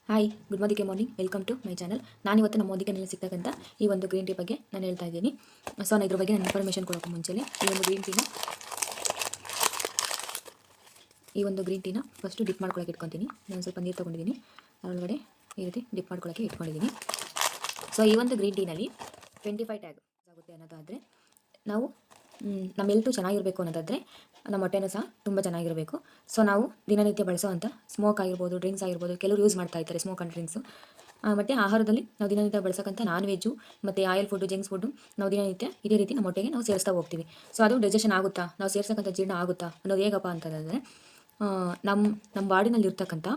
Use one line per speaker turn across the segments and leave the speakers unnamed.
Hi good morning welcome to my channel. ನಾನು ಇವತ್ತು ನಮ್ಮ ಮೋದಿಕೆನಲ್ಲಿ ಸಿಗ್ತಕ್ಕಂಥ ಈ ಒಂದು ಗ್ರೀನ್ ಟೀ ಬಗ್ಗೆ ನಾನು ಹೇಳ್ತಾ ಇದ್ದೀನಿ. ಸೊ ನಾನು ಇದ್ರ ಬಗ್ಗೆ ನಾನು ಇನ್ಫಾರ್ಮೇಷನ್ ಕೊಡೋಕ್ಕೆ ಮುಂಚೆನೇ ಈ ಒಂದು ಗ್ರೀನ್ ಟೀನ ಫಸ್ಟು ಡಿಪ್ ಮಾಡ್ಕೊಳ್ಳೋಕೆ ಇಟ್ಕೊತೀನಿ. ನಾನು ಸ್ವಲ್ಪ ನೀರು ತೊಗೊಂಡಿದ್ದೀನಿ, ಅದರೊಳಗಡೆ ಈ ರೀತಿ ಡಿಪ್ ಮಾಡ್ಕೊಳ್ಳೋಕ್ಕೆ ಇಟ್ಕೊಂಡಿದ್ದೀನಿ. ಸೊ ಈ ಒಂದು ಗ್ರೀನ್ ಟೀನಲ್ಲಿ 25 ಟ್ಯಾಗ್ ಆಗುತ್ತೆ ಅನ್ನೋದಾದರೆ, ನಾವು ನಮ್ಮ ಹೆಲ್ತು ಚೆನ್ನಾಗಿರಬೇಕು ಅನ್ನೋದಾದರೆ ನಮ್ಮ ಹೊಟ್ಟೆನೂ ಸಹ ತುಂಬ ಚೆನ್ನಾಗಿರಬೇಕು. ಸೊ ನಾವು ದಿನನಿತ್ಯ ಬಳಸೋವಂಥ ಸ್ಮೋಕ್ ಆಗಿರ್ಬೋದು, ಡ್ರಿಂಕ್ಸ್ ಆಗಿರ್ಬೋದು, ಕೆಲವರು ಯೂಸ್ ಮಾಡ್ತಾ ಇರ್ತಾರೆ ಸ್ಮೋಕ್ ಆ್ಯಂಡ್ ಡ್ರಿಂಕ್ಸು. ಮತ್ತು ಆಹಾರದಲ್ಲಿ ನಾವು ದಿನನಿತ್ಯ ಬಳಸೋಕ್ಕಂಥ ನಾನ್ ವೆಜ್ಜು ಮತ್ತು ಆಯಿಲ್ ಫುಡ್ಡು, ಜಂಕ್ಸ್ ಫುಡ್ಡು ನಾವು ದಿನನಿತ್ಯ ಇದೇ ರೀತಿ ನಮ್ಮ ಹೊಟ್ಟೆಗೆ ನಾವು ಸೇರಿಸ್ತಾ ಹೋಗ್ತೀವಿ. ಸೊ ಅದು ಡೈಜೆಷನ್ ಆಗುತ್ತಾ, ನಾವು ಸೇರ್ಸೋಕ್ಕಂಥ ಜೀರ್ಣ ಆಗುತ್ತಾ ಅನ್ನೋದು ಹೇಗಪ್ಪ ಅಂತಂದರೆ, ನಮ್ಮ ಬಾಡಿನಲ್ಲಿ ಇರ್ತಕ್ಕಂಥ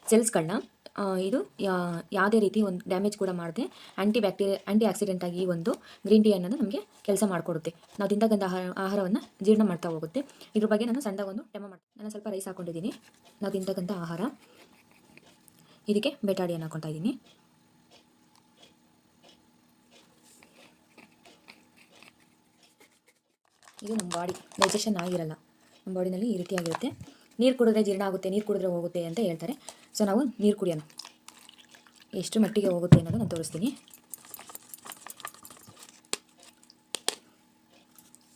ಸೆಲ್ಸ್ಗಳನ್ನ ಇದು ಯಾವುದೇ ರೀತಿ ಒಂದು ಡ್ಯಾಮೇಜ್ ಕೂಡ ಮಾಡದೆ ಆ್ಯಂಟಿ ಆಕ್ಸಿಡೆಂಟ್ ಆಗಿ ಈ ಒಂದು ಗ್ರೀನ್ ಟೀ ಅನ್ನೋದು ನಮಗೆ ಕೆಲಸ ಮಾಡಿಕೊಡುತ್ತೆ. ನಾವು ತಿಂತಕ್ಕಂಥ ಆಹಾರವನ್ನು ಜೀರ್ಣ ಮಾಡ್ತಾ ಹೋಗುತ್ತೆ. ಇದ್ರ ಬಗ್ಗೆ ನಾನು ಸಣ್ಣದಾಗ ಒಂದು ಡೆಮೋ ಮಾಡ್ತೀನಿ. ನಾನು ಸ್ವಲ್ಪ ರೈಸ್ ಹಾಕ್ಕೊಂಡಿದ್ದೀನಿ. ನಾವು ತಿಂತಕ್ಕಂಥ ಆಹಾರ, ಇದಕ್ಕೆ ಬೆಟಾಡಿಯನ್ನು ಹಾಕ್ಕೊತಾ ಇದ್ದೀನಿ. ಇದು ನಮ್ಮ ಬಾಡಿ ಡೈಜೆಷನ್ ಆಗಿರಲ್ಲ, ನಮ್ಮ ಬಾಡಿನಲ್ಲಿ ಈ ರೀತಿಯಾಗಿರುತ್ತೆ. ನೀರು ಕುಡಿದ್ರೆ ಜೀರ್ಣ ಆಗುತ್ತೆ, ನೀರು ಕುಡಿದ್ರೆ ಹೋಗುತ್ತೆ ಅಂತ ಹೇಳ್ತಾರೆ. ಸೊ ನಾವು ನೀರು ಕುಡಿಯೋಣ, ಎಷ್ಟು ಮಟ್ಟಿಗೆ ಹೋಗುತ್ತೆ ಅನ್ನೋದು ನಾನು ತೋರಿಸ್ತೀನಿ.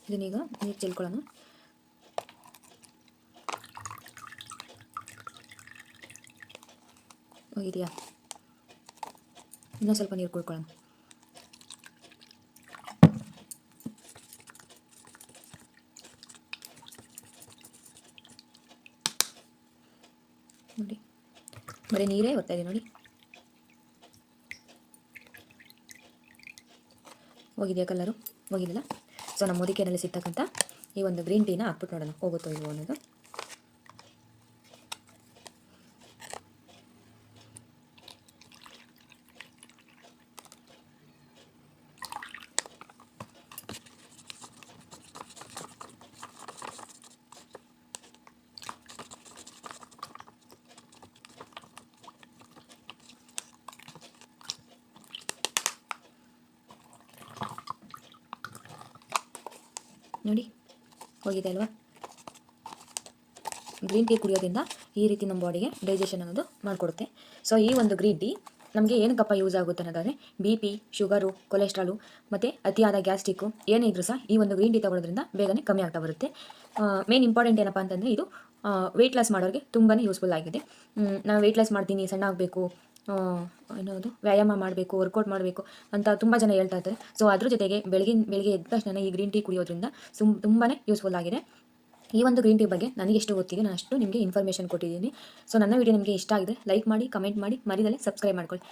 ಇದನ್ನೀಗ ನೀರು ಚೆಲ್ಕೊಳ್ಳೋಣ. ಹೋಗಿದೆಯಾ? ಇನ್ನೂ ಸ್ವಲ್ಪ ನೀರು ಕುಡ್ಕೊಳ್ಳೋಣ. ನೋಡಿ, ಬರೀ ನೀರೇ ಬರ್ತಾ ಇದೆ ನೋಡಿ. ಹೋಗಿದೆಯಾ ಕಲರು? ಹೋಗಿದೆಯಲ್ಲ. ಸೊ ನಮ್ಮ ಮೋದಿಕೆಯಲ್ಲಿ ಸಿಗ್ತಕ್ಕಂಥ ಈ ಒಂದು ಗ್ರೀನ್ ಟೀನ ಹಾಕ್ಬಿಟ್ಟು ನೋಡೋಣ ಹೋಗುತ್ತೋ ಇಲ್ವೋ ಅನ್ನೋದು. ನೋಡಿ, ಹೋಗಿದೆ ಅಲ್ವಾ? ಗ್ರೀನ್ ಟೀ ಕುಡಿಯೋದ್ರಿಂದ ಈ ರೀತಿ ನಮ್ಮ ಬಾಡಿಗೆ ಡೈಜೆಷನ್ ಅನ್ನೋದು ಮಾಡಿಕೊಡುತ್ತೆ. ಸೊ ಈ ಒಂದು ಗ್ರೀನ್ ಟೀ ನಮಗೆ ಏನಕ್ಕಪ್ಪ ಯೂಸ್ ಆಗುತ್ತೆ ಅನ್ನೋದಾದರೆ, BP, ಶುಗರು, ಕೊಲೆಸ್ಟ್ರಾಲು ಮತ್ತು ಅತಿಯಾದ ಗ್ಯಾಸ್ಟ್ರಿಕ್ಕು ಏನೇ ಇದ್ರೂ ಸಹ ಈ ಒಂದು ಗ್ರೀನ್ ಟೀ ತಗೊಳ್ಳೋದ್ರಿಂದ ಬೇಗನೆ ಕಮ್ಮಿ ಆಗ್ತಾ ಬರುತ್ತೆ. ಮೇನ್ ಇಂಪಾರ್ಟೆಂಟ್ ಏನಪ್ಪ ಅಂತಂದರೆ, ಇದು ವೆಯ್ಟ್ ಲಾಸ್ ಮಾಡೋರಿಗೆ ತುಂಬಾ ಯೂಸ್ಫುಲ್ ಆಗಿದೆ. ನಾವು ವೆಯ್ಟ್ ಲಾಸ್ ಮಾಡ್ತೀನಿ, ಸಣ್ಣ ಆಗಬೇಕು, ಏನೋದು ವ್ಯಾಯಾಮ ಮಾಡಬೇಕು, ವರ್ಕೌಟ್ ಮಾಡಬೇಕು ಅಂತ ತುಂಬ ಜನ ಹೇಳ್ತಾ ಇರ್ತಾರೆ. ಸೊ ಅದ್ರ ಜೊತೆಗೆ ಬೆಳಗ್ಗೆ ಎದ್ದ ತಕ್ಷಣ ಈ ಗ್ರೀನ್ ಟೀ ಕುಡಿಯೋದ್ರಿಂದ ತುಂಬಾ ಯೂಸ್ಫುಲ್ ಆಗಿದೆ. ಈ ಒಂದು ಗ್ರೀನ್ ಟೀ ಬಗ್ಗೆ ನನಗೆ ಎಷ್ಟು ಗೊತ್ತಿದೆ ನಾನು ಅಷ್ಟು ನಿಮಗೆ ಇನ್ಫಾರ್ಮೇಷನ್ ಕೊಟ್ಟಿದ್ದೀನಿ. ಸೊ ನನ್ನ ವಿಡಿಯೋ ನಿಮಗೆ ಇಷ್ಟ ಆಗಿದೆ ಲೈಕ್ ಮಾಡಿ, ಕಮೆಂಟ್ ಮಾಡಿ, ಮರಿದಲ್ಲೇ ಸಬ್ಸ್ಕ್ರೈಬ್ ಮಾಡ್ಕೊಳ್ಳಿ.